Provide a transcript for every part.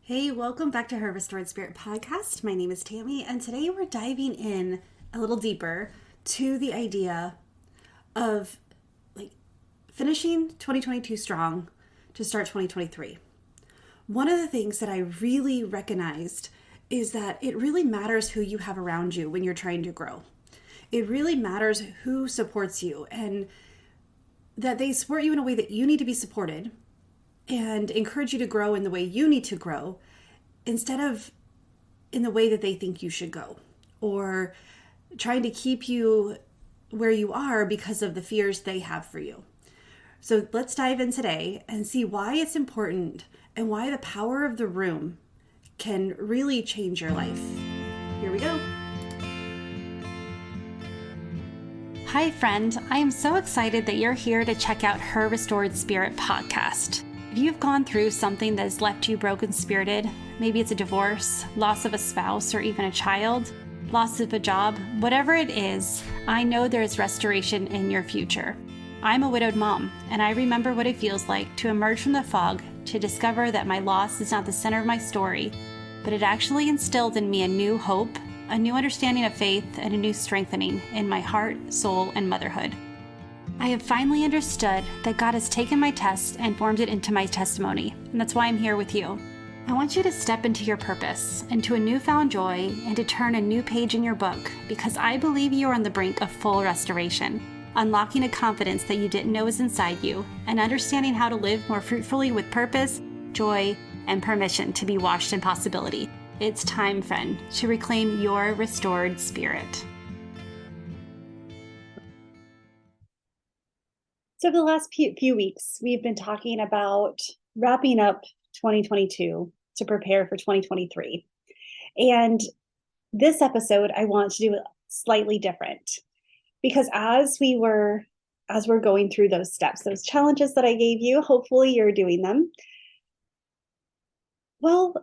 Hey, welcome back to her Restored Spirit podcast. My name is Tami, and today we're diving in a little deeper to the idea of like finishing 2022 strong to start 2023. One of the things that I really recognized is that it really matters who you have around you when you're trying to grow. It really matters who supports you and that they support you in a way that you need to be supported and encourage you to grow in the way you need to grow instead of in the way that they think you should go, or trying to keep you where you are because of the fears they have for you. So let's dive in today and see why it's important and why the power of the room can really change your life. Here we go. Hi, friend. I am so excited that you're here to check out Her Restored Spirit podcast. If you've gone through something that has left you broken-spirited, maybe it's a divorce, loss of a spouse, or even a child, loss of a job, whatever it is, I know there is restoration in your future. I'm a widowed mom, and I remember what it feels like to emerge from the fog to discover that my loss is not the center of my story, but it actually instilled in me a new hope, a new understanding of faith, and a new strengthening in my heart, soul, and motherhood. I have finally understood that God has taken my test and formed it into my testimony, and that's why I'm here with you. I want you to step into your purpose, into a newfound joy, and to turn a new page in your book, because I believe you are on the brink of full restoration, unlocking a confidence that you didn't know was inside you, and understanding how to live more fruitfully with purpose, joy, and permission to be washed in possibility. It's time, friend, to reclaim your restored spirit. So for the last few weeks, we've been talking about wrapping up 2022 to prepare for 2023. And this episode, I want to do it slightly different because as we're going through those steps, those challenges that I gave you, hopefully you're doing them. Well,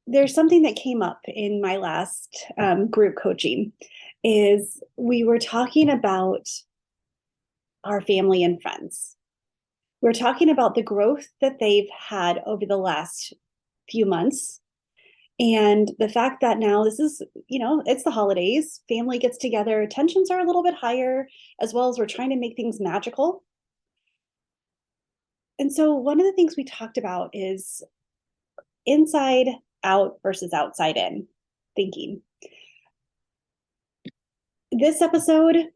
there's something that came up in my last group coaching is we were talking about our family and friends. We're talking about the growth that they've had over the last few months and the fact that now this is, it's the holidays, family gets together, tensions are a little bit higher, as well as we're trying to make things magical. And so one of the things we talked about is inside out versus outside in thinking. This episode,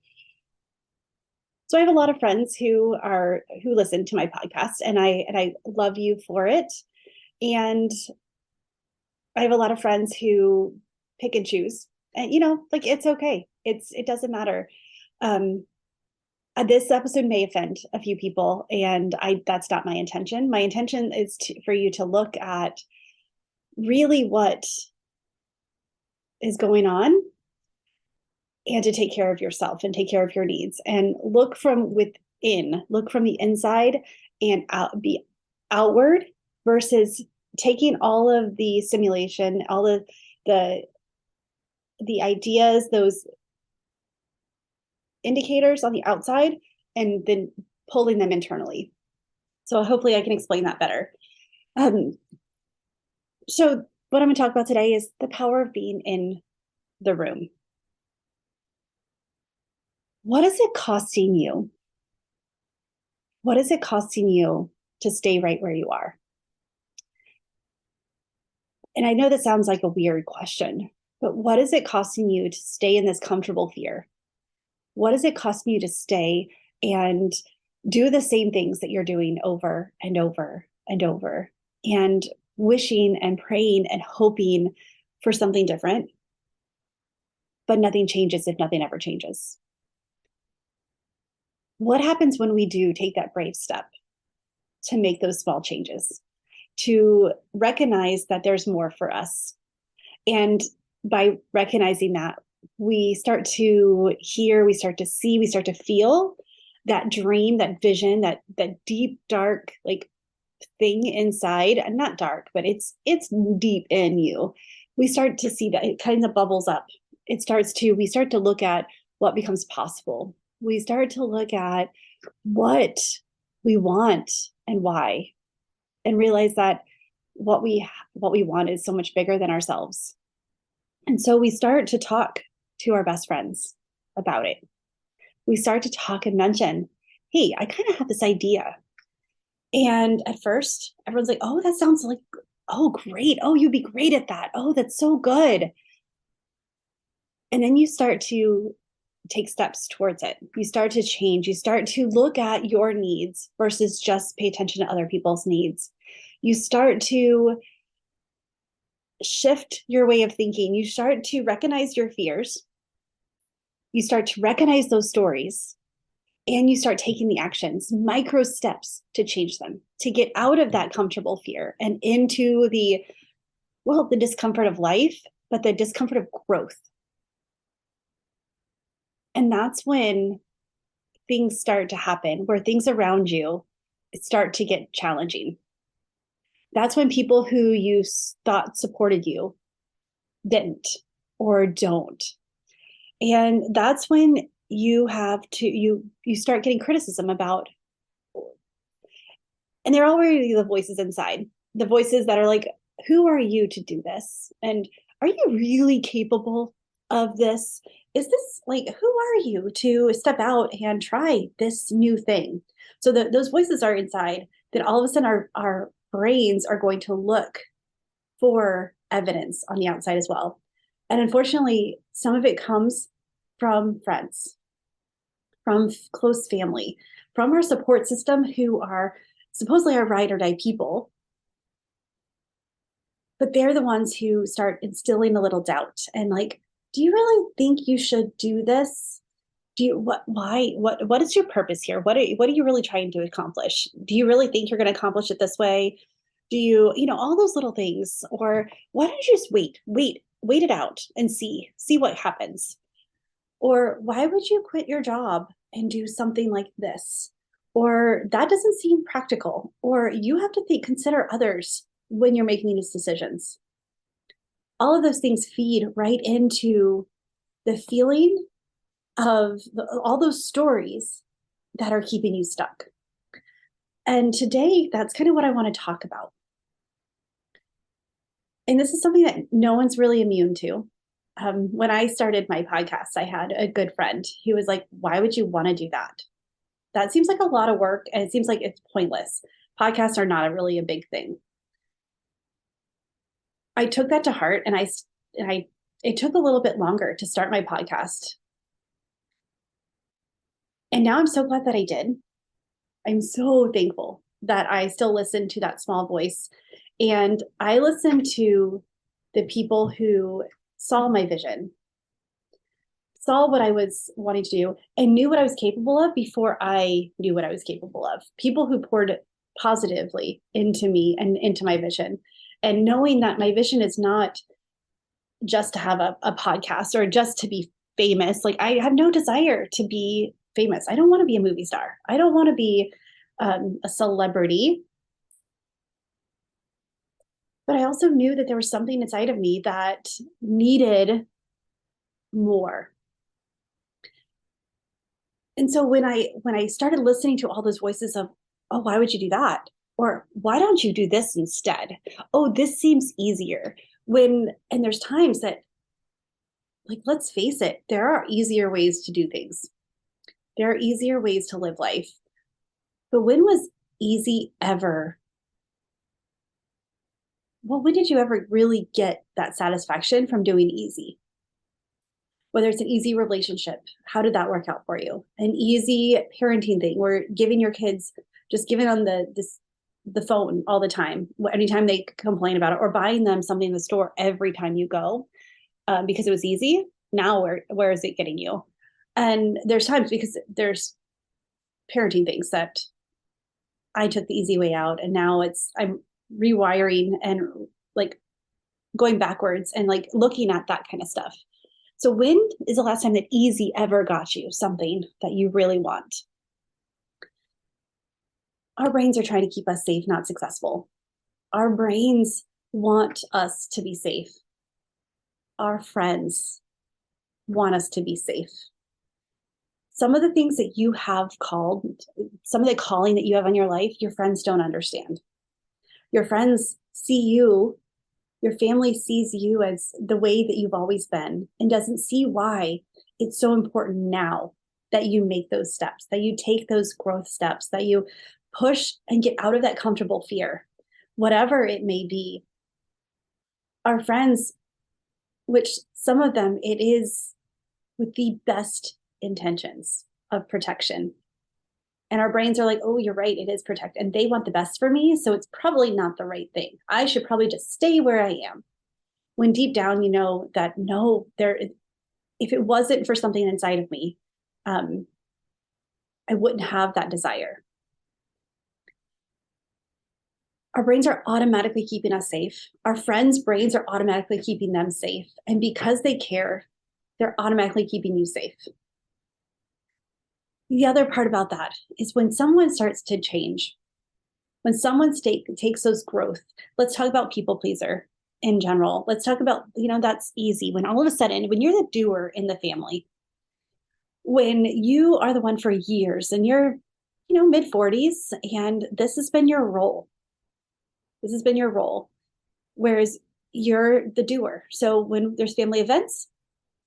so I have a lot of friends who listen to my podcast, and I love you for it. And I have a lot of friends who pick and choose, and it's okay. It doesn't matter. This episode may offend a few people, and that's not my intention. My intention is for you to look at really what is going on and to take care of yourself and take care of your needs and look from within, look from the inside and be outward versus taking all of the simulation, all of the ideas, those indicators on the outside, and then pulling them internally. So hopefully I can explain that better. So what I'm going to talk about today is the power of being in the room. What is it costing you? What is it costing you to stay right where you are? And I know that sounds like a weird question, but what is it costing you to stay in this comfortable fear? What is it costing you to stay and do the same things that you're doing over and over and over and wishing and praying and hoping for something different, but nothing changes if nothing ever changes? What happens when we do take that brave step to make those small changes, to recognize that there's more for us? And by recognizing that, we start to hear, we start to see, we start to feel that dream, that vision, that deep, dark, thing inside, and not dark, but it's deep in you. We start to see that it kind of bubbles up. We start to look at what becomes possible. We start to look at what we want and why, and realize that what we want is so much bigger than ourselves. And so we start to talk to our best friends about it. We start to talk and mention, hey, I kind of have this idea. And at first, everyone's like, oh, that sounds like, oh, great. Oh, you'd be great at that. Oh, that's so good. And then you start to take steps towards it. You start to change. You start to look at your needs versus just pay attention to other people's needs. You start to shift your way of thinking. You start to recognize your fears. You start to recognize those stories, and you start taking the actions, micro steps to change them, to get out of that comfortable fear and into the discomfort of life, but the discomfort of growth. And that's when things start to happen, where things around you start to get challenging. That's when people who you thought supported you didn't or don't. And that's when you have to, you start getting criticism about, and they're already the voices inside, the voices that are like, who are you to do this? And are you really capable of this? Is this like, who are you to step out and try this new thing? So those voices are inside, that all of a sudden our brains are going to look for evidence on the outside as well. And unfortunately, some of it comes from friends, from close family, from our support system, who are supposedly our ride or die people. But they're the ones who start instilling a little doubt and like, do you really think you should do this? What is your purpose here? What are you really trying to accomplish? Do you really think you're going to accomplish it this way? Do you all those little things? Or why don't you just wait it out and see what happens? Or why would you quit your job and do something like this? Or that doesn't seem practical. Or you have to consider others when you're making these decisions. All of those things feed right into the feeling of all those stories that are keeping you stuck. And today, that's kind of what I want to talk about. And this is something that no one's really immune to. When I started my podcast, I had a good friend who was like, why would you want to do that? That seems like a lot of work, and it seems like it's pointless. Podcasts are not really a big thing. I took that to heart, and it took a little bit longer to start my podcast. And now I'm so glad that I did. I'm so thankful that I still listen to that small voice. And I listen to the people who saw my vision, saw what I was wanting to do, and knew what I was capable of before I knew what I was capable of. People who poured positively into me and into my vision. And knowing that my vision is not just to have a podcast or just to be famous. Like, I have no desire to be famous. I don't want to be a movie star. I don't want to be a celebrity. But I also knew that there was something inside of me that needed more. And so when I started listening to all those voices of, oh, why would you do that? Or why don't you do this instead? Oh, this seems easier. And there's times that, like, let's face it, there are easier ways to do things. There are easier ways to live life. But when was easy ever? Well, when did you ever really get that satisfaction from doing easy? Whether it's an easy relationship, how did that work out for you? An easy parenting thing, where giving your kids, just giving them the phone all the time, anytime they complain about it, or buying them something in the store every time you go, because it was easy. Now where is it getting you? And there's times, because there's parenting things that I took the easy way out, and now I'm rewiring and like going backwards and like looking at that kind of stuff. So when is the last time that easy ever got you something that you really want? Our brains are trying to keep us safe, not successful. Our brains want us to be safe. Our friends want us to be safe. Some of the things that you have called, some of the calling that you have on your life, your friends don't understand. Your friends see you, your family sees you as the way that you've always been and doesn't see why it's so important now that you make those steps, that you take those growth steps, that you push and get out of that comfortable fear, whatever it may be. Our friends, which some of them it is with the best intentions of protection. And our brains are like, oh, you're right, it is protect. And they want the best for me. So it's probably not the right thing. I should probably just stay where I am. When deep down, you know that no, if it wasn't for something inside of me, I wouldn't have that desire. Our brains are automatically keeping us safe. Our friends' brains are automatically keeping them safe. And because they care, they're automatically keeping you safe. The other part about that is when someone starts to change, when someone takes those growth, let's talk about people pleaser in general. Let's talk about, that's easy. When all of a sudden, when you're the doer in the family, when you are the one for years and you're, mid 40s and this has been your role. This has been your role. Whereas you're the doer. So when there's family events,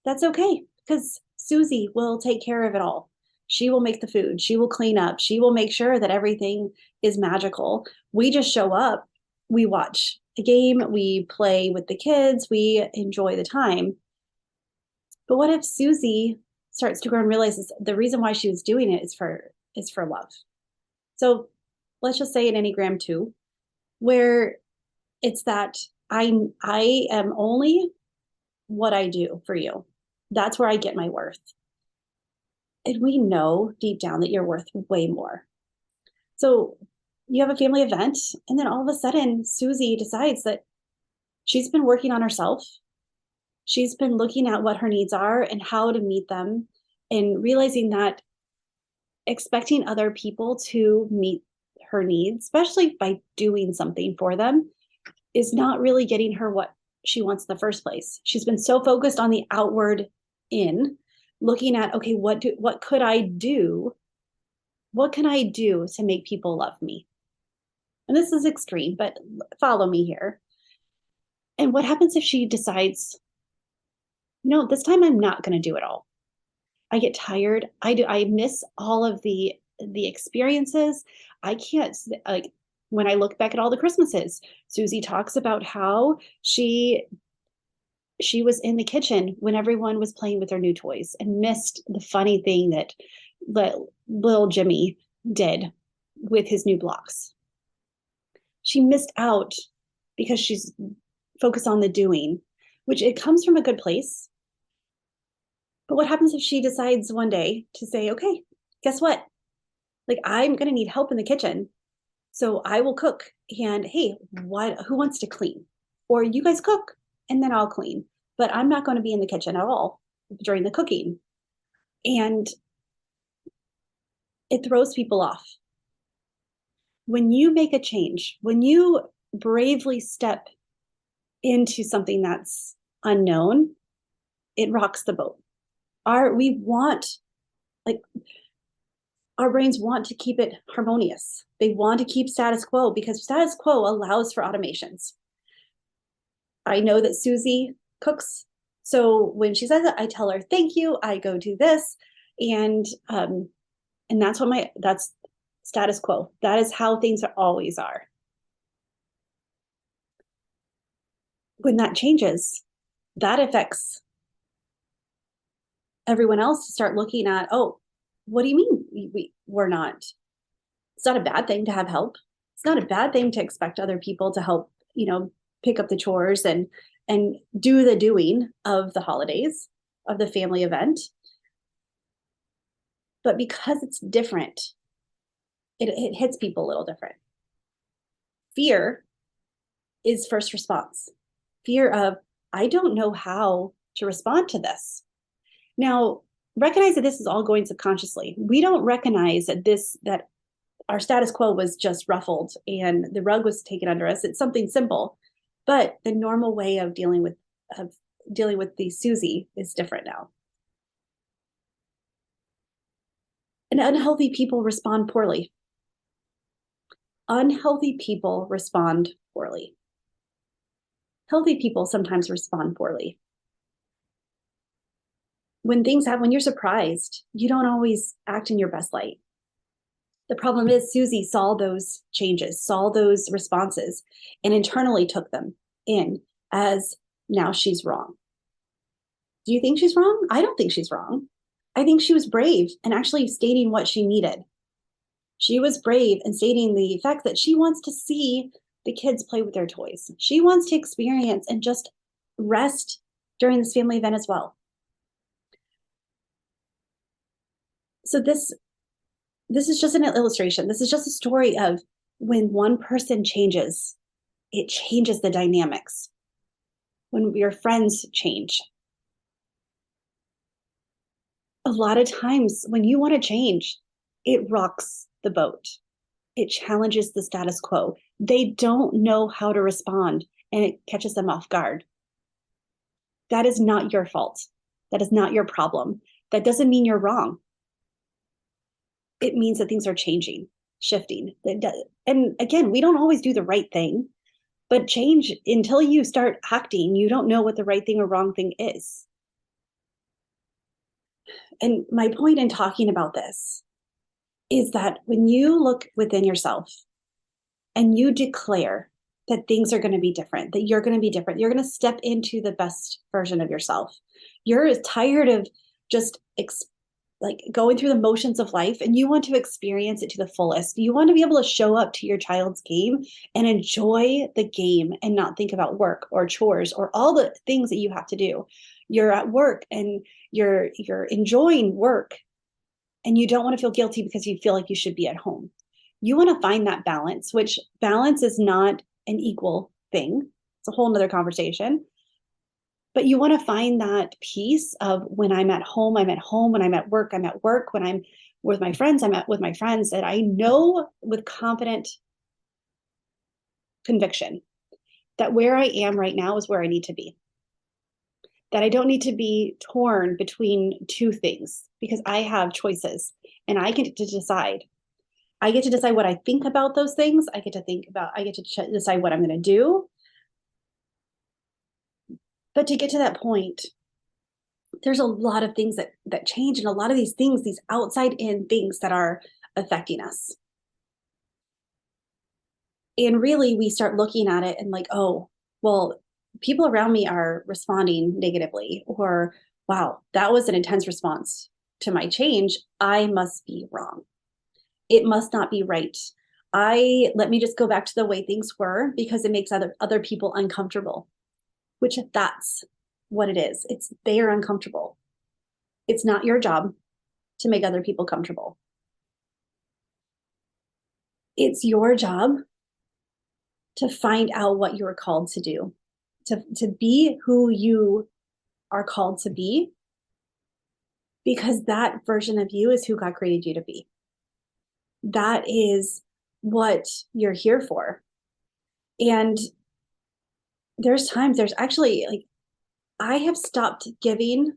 that's okay because Susie will take care of it all. She will make the food. She will clean up. She will make sure that everything is magical. We just show up. We watch a game. We play with the kids. We enjoy the time. But what if Susie starts to grow and realizes the reason why she was doing it is for love? So let's just say an Enneagram 2, where it's that I am only what I do for you. That's where I get my worth. And we know deep down that you're worth way more. So you have a family event, and then all of a sudden, Susie decides that she's been working on herself. She's been looking at what her needs are and how to meet them, and realizing that expecting other people to meet her needs, especially by doing something for them, is not really getting her what she wants in the first place. She's been so focused on the outward in, looking at, okay, what could I do? What can I do to make people love me? And this is extreme, but follow me here. And what happens if she decides, this time I'm not going to do it all. I get tired. I miss all of the experiences. I can't, like, when I look back at all the Christmases, Susie talks about how she was in the kitchen when everyone was playing with their new toys and missed the funny thing that little Jimmy did with his new blocks. She missed out because she's focused on the doing, which it comes from a good place. But what happens if she decides one day to say, okay, guess what? Like, I'm going to need help in the kitchen. So I will cook. And hey, who wants to clean? Or you guys cook and then I'll clean. But I'm not going to be in the kitchen at all during the cooking. And it throws people off. When you make a change, when you bravely step into something that's unknown, it rocks the boat. Our brains want to keep it harmonious. They want to keep status quo because status quo allows for automations. I know that Susie cooks. So when she says it, I tell her, thank you. I go do this. And that's status quo. That is how things always are. When that changes, that affects everyone else to start looking at, oh, what do you mean we're not? It's not a bad thing to have help. It's not a bad thing to expect other people to help, pick up the chores and do the doing of the holidays, of the family event. But because it's different, it hits people a little different. Fear is first response. Fear of, I don't know how to respond to this. Now, recognize that this is all going subconsciously. We don't recognize that our status quo was just ruffled and the rug was taken under us. It's something simple, but the normal way of dealing with the Susie is different now. And unhealthy people respond poorly. unhealthy people respond poorly. Healthy people sometimes respond poorly. When things happen, when you're surprised, you don't always act in your best light. The problem is Susie saw those changes, saw those responses, and internally took them in as now she's wrong. Do you think she's wrong? I don't think she's wrong. I think she was brave and actually stating what she needed. She was brave and stating the fact that she wants to see the kids play with their toys. She wants to experience and just rest during this family event as well. So this is just an illustration. This is just a story of when one person changes, it changes the dynamics. When your friends change. A lot of times when you want to change, it rocks the boat. It challenges the status quo. They don't know how to respond, and it catches them off guard. That is not your fault. That is not your problem. That doesn't mean you're wrong. It means that things are changing, shifting. And again, we don't always do the right thing, but change, until you start acting, you don't know what the right thing or wrong thing is. And my point in talking about this is that when you look within yourself and you declare that things are going to be different, that you're going to be different, you're going to step into the best version of yourself. You're tired of just going through the motions of life, and you want to experience it to the fullest. You want to be able to show up to your child's game and enjoy the game and not think about work or chores or all the things that you have to do. You're at work and you're enjoying work, and you don't want to feel guilty because you feel like you should be at home. You want to find that balance, which balance is not an equal thing. It's a whole nother conversation. But you want to find that piece of when I'm at home, I'm at home. When I'm at work, I'm at work. When I'm with my friends, I'm with my friends. That I know with confident conviction that where I am right now is where I need to be. That I don't need to be torn between two things, because I have choices and I get to decide. I get to decide what I think about those things. I get to decide what I'm going to do. But to get to that point, there's a lot of things that change, and a lot of these things, these outside in things that are affecting us. And really, we start looking at it and like, oh, well, people around me are responding negatively, or wow, that was an intense response to my change. I must be wrong. It must not be right. Let me just go back to the way things were because it makes other people uncomfortable. Which that's what it is. They are uncomfortable. It's not your job to make other people comfortable. It's your job to find out what you're called to do, to be who you are called to be, because that version of you is who God created you to be. That is what you're here for. And there's actually I have stopped giving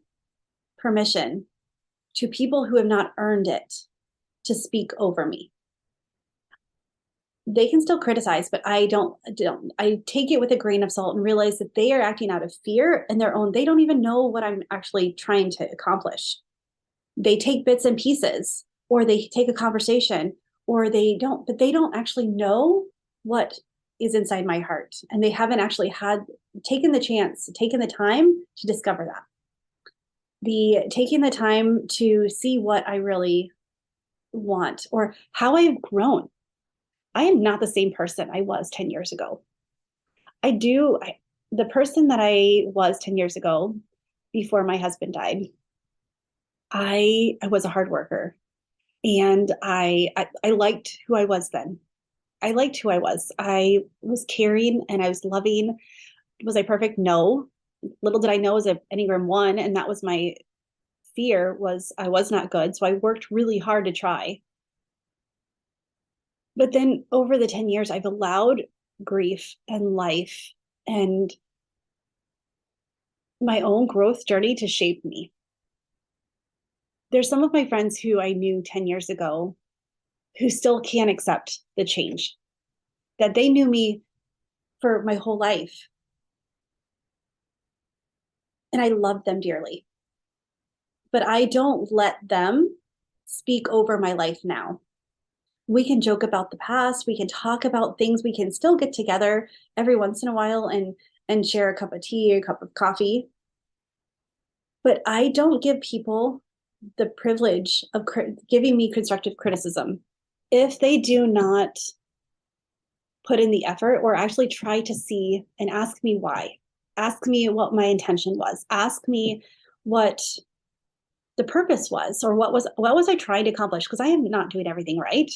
permission to people who have not earned it to speak over me. They can still criticize, but I take it with a grain of salt and realize that they are acting out of fear and their own. They don't even know what I'm actually trying to accomplish. They take bits and pieces, or they take a conversation, or they don't actually know what is inside my heart. And they haven't actually taken the time to discover that. Taking the time to see what I really want or how I've grown. I am not the same person I was 10 years ago. The person that I was 10 years ago before my husband died, I was a hard worker, and I liked who I was then. I liked who I was. I was caring and I was loving. Was I perfect? No. Little did I know, as an Enneagram 1, and that was my fear, was I was not good. So I worked really hard to try. But then over the 10 years, I've allowed grief and life and my own growth journey to shape me. There's some of my friends who I knew 10 years ago who still can't accept the change. that they knew me for my whole life. And I love them dearly. But I don't let them speak over my life now. We can joke about the past, we can talk about things, we can still get together every once in a while and share a cup of tea, a cup of coffee. But I don't give people the privilege of giving me constructive criticism if they do not put in the effort or actually try to see and ask me why. Ask me what my intention was. Ask me what the purpose was, or what was I trying to accomplish, because I am not doing everything right.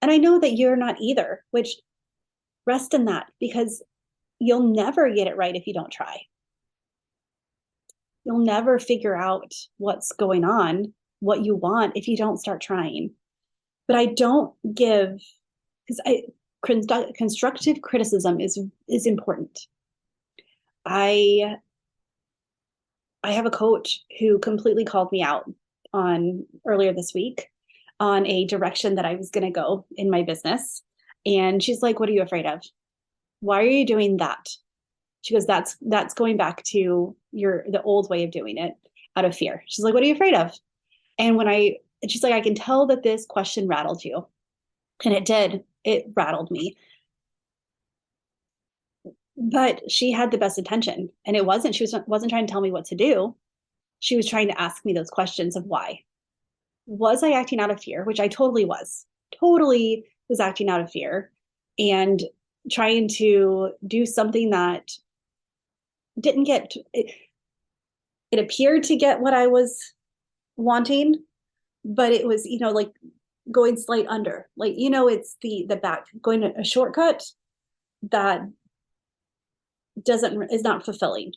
And I know that you're not either, which rest in that, because you'll never get it right if you don't try. You'll never figure out what's going on, what you want, if you don't start trying. But I don't give, because constructive criticism is important. I have a coach who completely called me out on earlier this week on a direction that I was going to go in my business. And she's like, "What are you afraid of? Why are you doing that?" She goes, that's going back to the old way of doing it out of fear. She's like, "What are you afraid of?" And she's like, "I can tell that this question rattled you." And it did. It rattled me. But she had the best intention. And she wasn't trying to tell me what to do. She was trying to ask me those questions of why. Was I acting out of fear? Which I totally was. Totally was acting out of fear and trying to do something that didn't get it appeared to get what I was wanting, but it was, like going slight under, like, it's the back, going a shortcut that is not fulfilling.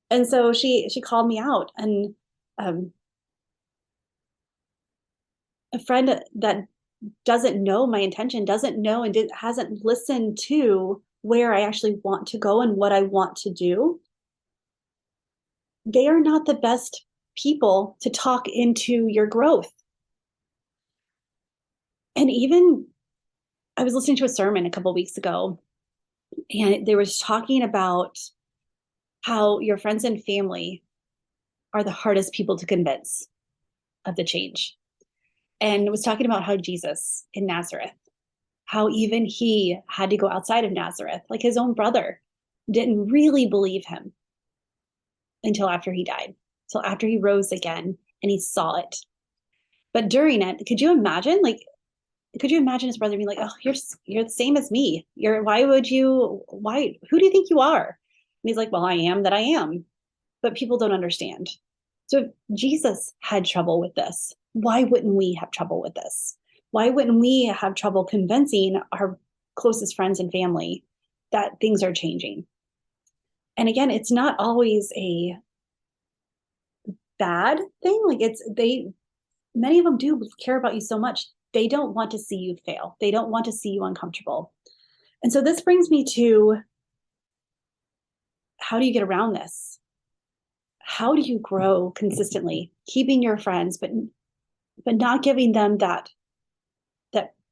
And so she called me out, and a friend that doesn't know my intention, doesn't know and hasn't listened to where I actually want to go and what I want to do, they are not the best people to talk into your growth. And even I was listening to a sermon a couple of weeks ago, and they were talking about how your friends and family are the hardest people to convince of the change. And it was talking about how Jesus in Nazareth, how even he had to go outside of Nazareth, like his own brother didn't really believe him until after he died, until after he rose again and he saw it. But during it, could you imagine his brother being like, "Oh, you're the same as me. Who do you think you are?" And he's like, "Well, I am that I am." But people don't understand. So if Jesus had trouble with this, why wouldn't we have trouble with this? Why wouldn't we have trouble convincing our closest friends and family that things are changing? And again, it's not always a bad thing. Like many of them do care about you so much. They don't want to see you fail. They don't want to see you uncomfortable. And so this brings me to, how do you get around this? How do you grow consistently, keeping your friends, but not giving them that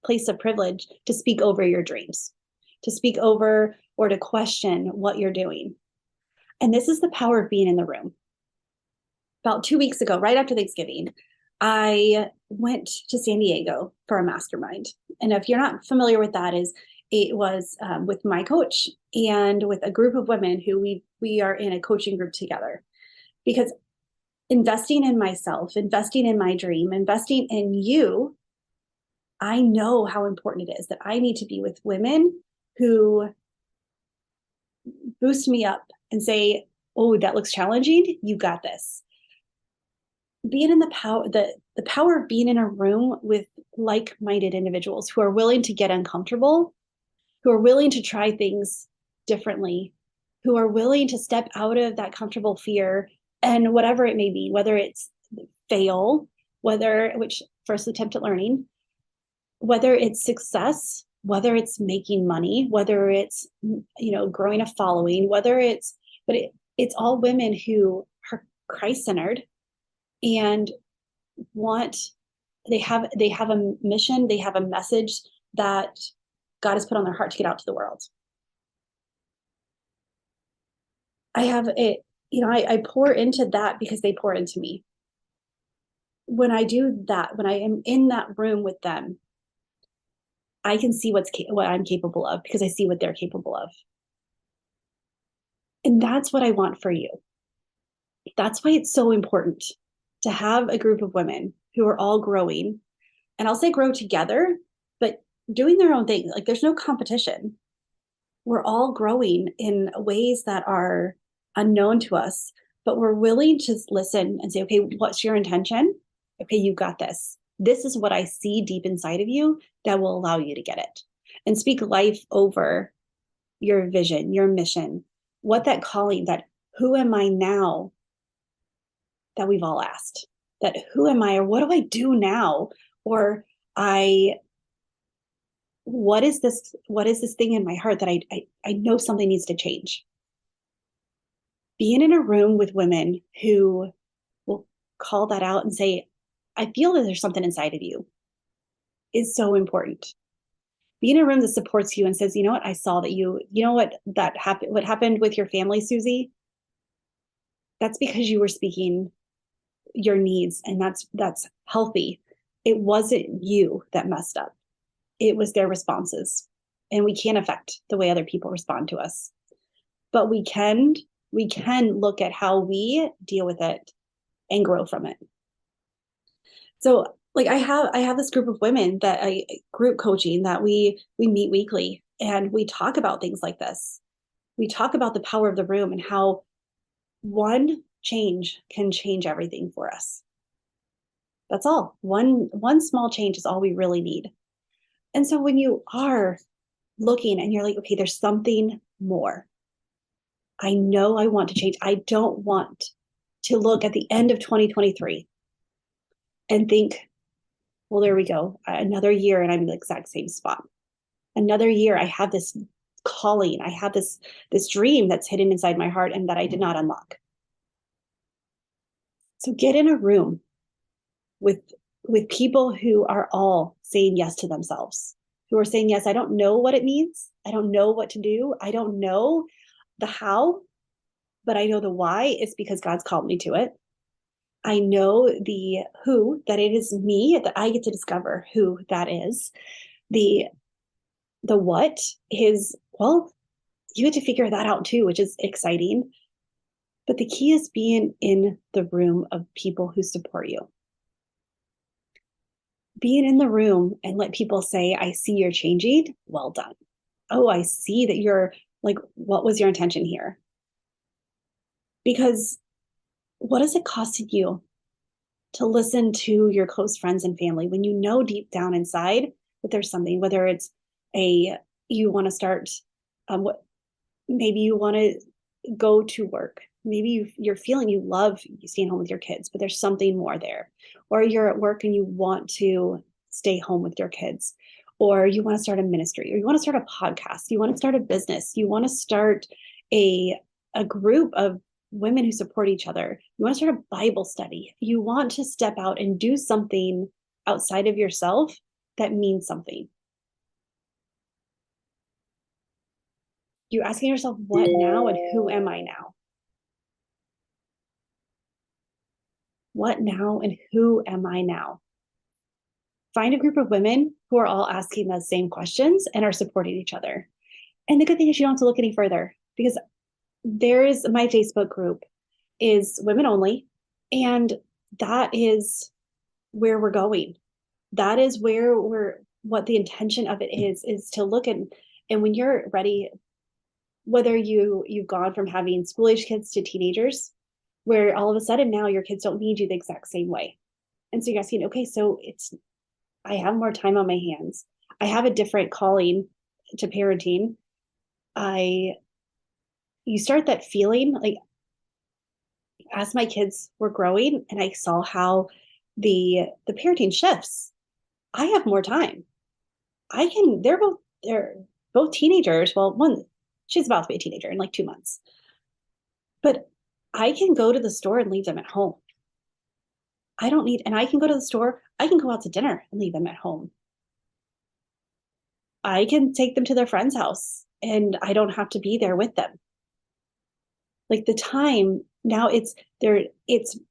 place of privilege to speak over your dreams, to speak over or to question what you're doing? And this is the power of being in the room. About 2 weeks ago, right after Thanksgiving, I went to San Diego for a mastermind. And if you're not familiar with that, it was with my coach and with a group of women who we are in a coaching group together. Because investing in myself, investing in my dream, investing in you, I know how important it is that I need to be with women who boost me up and say, "Oh, that looks challenging. You got this." Being in the power of being in a room with like-minded individuals who are willing to get uncomfortable, who are willing to try things differently, who are willing to step out of that comfortable fear, and whatever it may be, whether it's fail, which first attempt at learning, whether it's success, whether it's making money, whether it's, growing a following, it's all women who are Christ-centered and they have a mission, they have a message that God has put on their heart to get out to the world. I have it, I pour into that because they pour into me. When I do that, when I am in that room with them, I can see what I'm capable of because I see what they're capable of. And that's what I want for you. That's why it's so important to have a group of women who are all growing. And I'll say grow together, but doing their own thing. Like there's no competition. We're all growing in ways that are unknown to us, but we're willing to listen and say, okay, what's your intention? Okay, you got this. This is what I see deep inside of you that will allow you to get it. And speak life over your vision, your mission, what that calling, that who am I now, that we've all asked, that who am I, or what do I do now? Or what is this thing in my heart that I know something needs to change? Being in a room with women who will call that out and say, I feel that there's something inside of you, is so important. Be in a room that supports you and says, you know what, I saw that you know what happened with your family, Susie? That's because you were speaking your needs, and that's healthy. It wasn't you that messed up. It was their responses. And we can't affect the way other people respond to us. But we can look at how we deal with it and grow from it. So like I have this group of women that group coaching that we meet weekly, and we talk about things like this. We talk about the power of the room and how one change can change everything for us. That's all. One small change is all we really need. And so when you are looking and you're like, okay, there's something more. I know I want to change. I don't want to look at the end of 2023 and think, well, there we go. Another year and I'm in the exact same spot. Another year, I have this calling. I have this dream that's hidden inside my heart and that I did not unlock. So get in a room with people who are all saying yes to themselves, who are saying, yes, I don't know what it means. I don't know what to do. I don't know the how, but I know the why. It's because God's called me to it. I know the who, that it is me, that I get to discover who that is. The what is, well, you get to figure that out too, which is exciting. But the key is being in the room of people who support you. Being in the room and let people say, I see you're changing. Well done. Oh, I see that you're like, what was your intention here? Because what has it costed you to listen to your close friends and family when you know deep down inside that there's something, whether it's you want to start, maybe you want to go to work. Maybe you're feeling you love staying home with your kids, but there's something more there. Or you're at work and you want to stay home with your kids. Or you want to start a ministry, or you want to start a podcast. You want to start a business. You want to start a group of women who support each other. You want to start a Bible study. You want to step out and do something outside of yourself that means something. You're asking yourself, what now and who am I now? What now and who am I now? Find a group of women who are all asking those same questions and are supporting each other. And the good thing is you don't have to look any further, because my Facebook group is women only. And that is where we're going. That is what the intention of it is to look at. And when you're ready, whether you've gone from having school age kids to teenagers, where all of a sudden now your kids don't need you the exact same way. And so you're asking, okay, so I have more time on my hands. I have a different calling to parenting. You start that feeling like, as my kids were growing and I saw how the parenting shifts, I have more time. They're both teenagers. Well, she's about to be a teenager in like 2 months, but I can go to the store and leave them at home. And I can go to the store, I can go out to dinner and leave them at home. I can take them to their friend's house and I don't have to be there with them. Like the time now, it's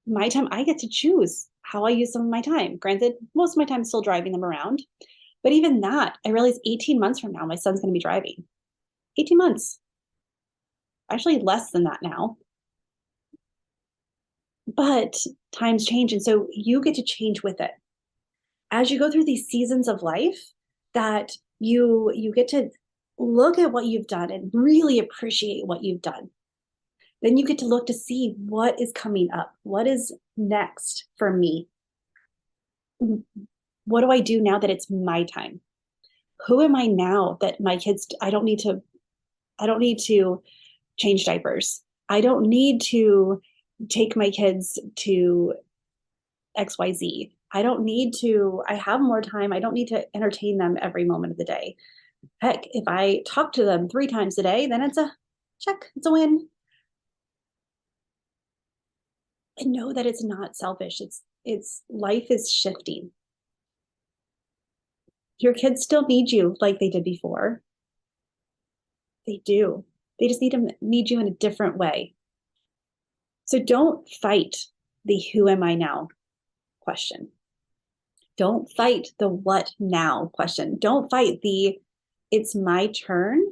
my time. I get to choose how I use some of my time. Granted, most of my time is still driving them around, but even that, I realize 18 months from now, my son's going to be driving. 18 months, actually less than that now. But times change, and so you get to change with it as you go through these seasons of life. That you get to look at what you've done and really appreciate what you've done. Then you get to look to see what is coming up. What is next for me? What do I do now that it's my time? Who am I now that my kids, I don't need to change diapers. I don't need to take my kids to XYZ. I have more time. I don't need to entertain them every moment of the day. Heck, if I talk to them 3 times a day, then it's a check, it's a win. And know that it's not selfish. It's Life is shifting. Your kids still need you like they did before. They do. They just need you in a different way. So don't fight the who am I now question. Don't fight the what now question. Don't fight the it's my turn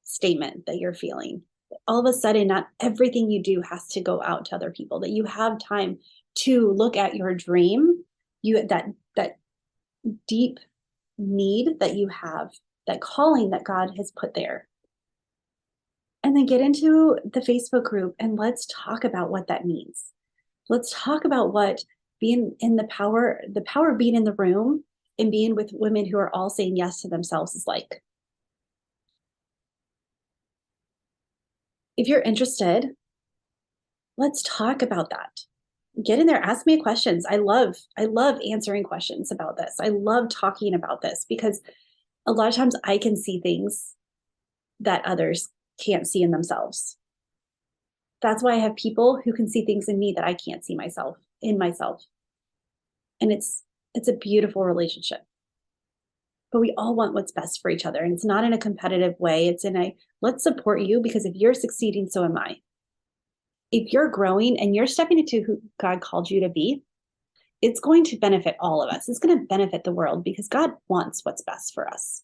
statement that you're feeling. All of a sudden, not everything you do has to go out to other people, that you have time to look at your dream, that deep need that you have, that calling that God has put there. And then get into the Facebook group and let's talk about what that means. Let's talk about what being in the power of being in the room and being with women who are all saying yes to themselves is like. If you're interested, let's talk about that. Get in there, ask me questions. I love answering questions about this. I love talking about this because a lot of times I can see things that others can't see in themselves. That's why I have people who can see things in me that I can't see in myself. And it's a beautiful relationship. But we all want what's best for each other. And it's not in a competitive way. It's in a, let's support you because if you're succeeding, so am I. If you're growing and you're stepping into who God called you to be, it's going to benefit all of us. It's going to benefit the world because God wants what's best for us.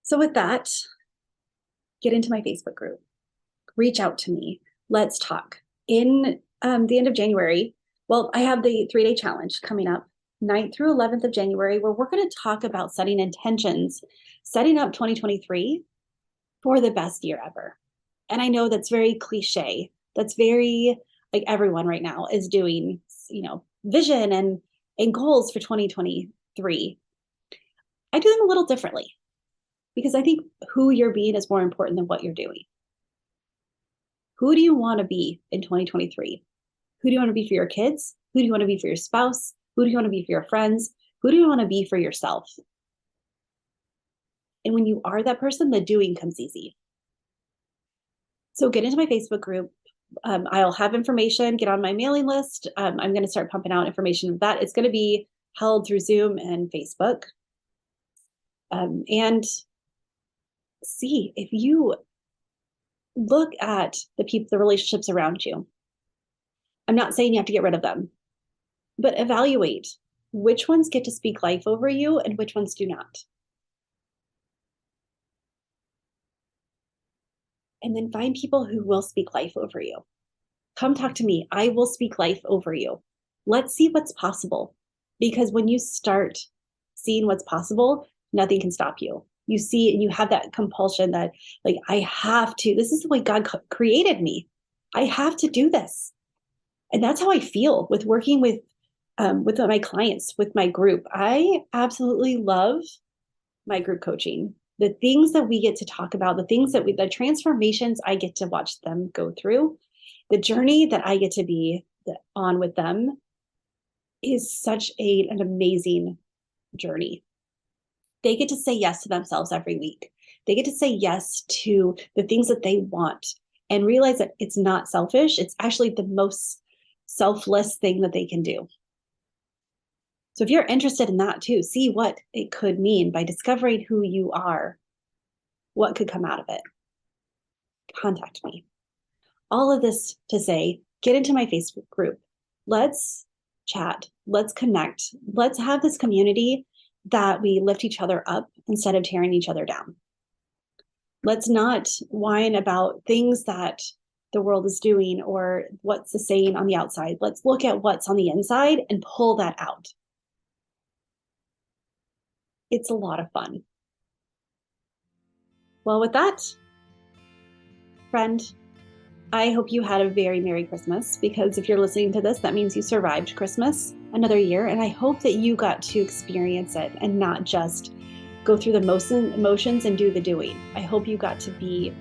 So with that, get into my Facebook group. Reach out to me. Let's talk. In the end of January, well, I have the 3-day challenge coming up, 9th through 11th of January, where we're going to talk about setting intentions, setting up 2023 for the best year ever. And I know that's very cliche. That's very like everyone right now is doing, vision and goals for 2023. I do them a little differently because I think who you're being is more important than what you're doing. Who do you want to be in 2023? Who do you want to be for your kids? Who do you want to be for your spouse? Who do you want to be for your friends? Who do you want to be for yourself? And when you are that person, the doing comes easy. So get into my Facebook group. I'll have information, get on my mailing list. I'm going to start pumping out information of that. It's going to be held through Zoom and Facebook. And see if you look at the relationships around you. I'm not saying you have to get rid of them, but evaluate which ones get to speak life over you and which ones do not. And then find people who will speak life over you. Come talk to me. I will speak life over you. Let's see what's possible. Because when you start seeing what's possible, nothing can stop you. You see, and you have that compulsion that like, I have to, this is the way God created me. I have to do this. And that's how I feel with working with my clients, with my group. I absolutely love my group coaching. The things that we get to talk about, the transformations I get to watch them go through, the journey that I get to be on with them is such an amazing journey. They get to say yes to themselves every week. They get to say yes to the things that they want and realize that it's not selfish. It's actually the most selfless thing that they can do. So if you're interested in that too, see what it could mean by discovering who you are, what could come out of it. Contact me. All of this to say, get into my Facebook group. Let's chat. Let's connect. Let's have this community that we lift each other up instead of tearing each other down. Let's not whine about things that the world is doing or what's the saying on the outside. Let's look at what's on the inside and pull that out. It's a lot of fun. Well, with that, friend, I hope you had a very Merry Christmas, because if you're listening to this, that means you survived Christmas another year. And I hope that you got to experience it and not just go through the motions and do the doing. I hope you got to be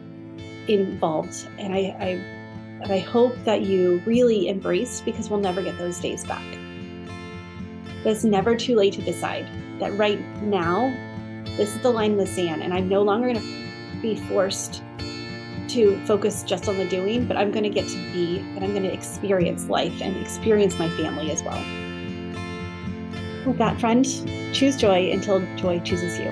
involved. And I hope that you really embraced, because we'll never get those days back. But it's never too late to decide that right now, this is the line in the sand, and I'm no longer going to be forced to focus just on the doing, but I'm going to get to be, and I'm going to experience life and experience my family as well. With that, friend, choose joy until joy chooses you.